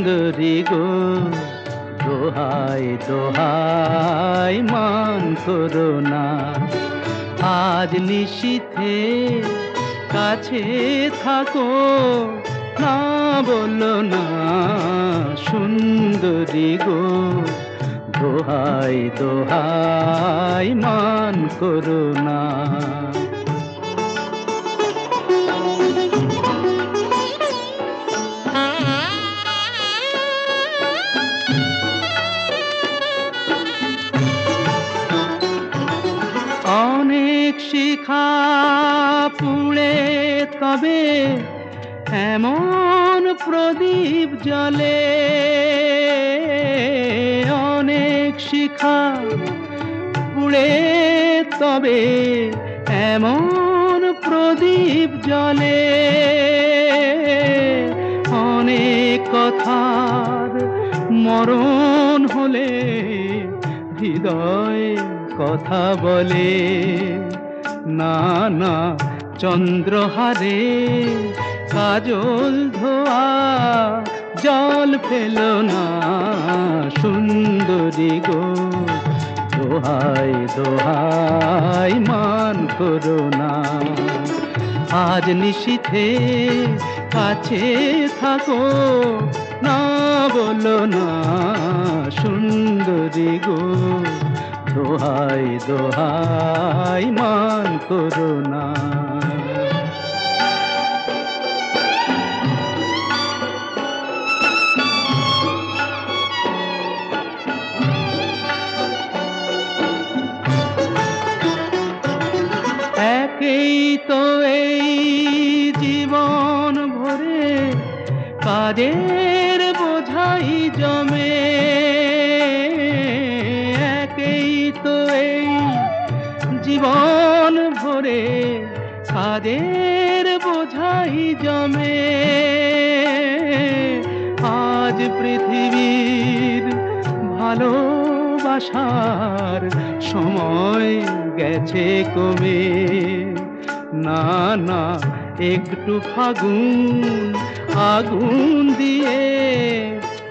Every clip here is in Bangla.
সুন্দরী গো, দোহাই দোহাই মান করো না। আজ নিশীথে কাছে থাকো, না বলো না সুন্দরী গো, দোহাই দোহাই মান করো না। অনেক শিখা পুড়ে তবে এমন প্রদীপ জ্বলে, অনেক শিখা পুড়ে তবে এমন প্রদীপ জ্বলে, অনেক কথার মরণ হলে হৃদয় কথা বলে, না না চন্দ্রহারে কাজল ধোয়া জল ফেলো না সুন্দরী গো, দোহাই দোহাই মান করো না। আজ নিশীথে কাছে থাকো, না বলো না সুন্দরী গো, দোহাই দোহাই মান করো না। একেই তো এই জীবন ভরে কাজের বোঝাই জমে, একেই তো এই জীবন ভরে কাজের বোঝাই জমে। আজ পৃথিবীর ভালোবাসার সময় গেছে কমে, না না একটু ফাগুন আগুন দিয়ে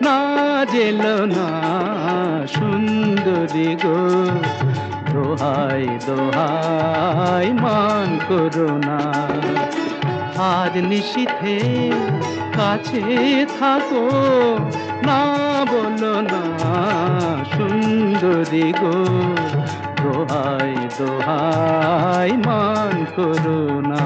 না জেলো না সুন্দরী গো, দোহাই দোহাই মান করো না। আজ নিশীথে কাছে থাকো, না বলো না সুন্দরী গো, দোহাই দোহাই মান করো না।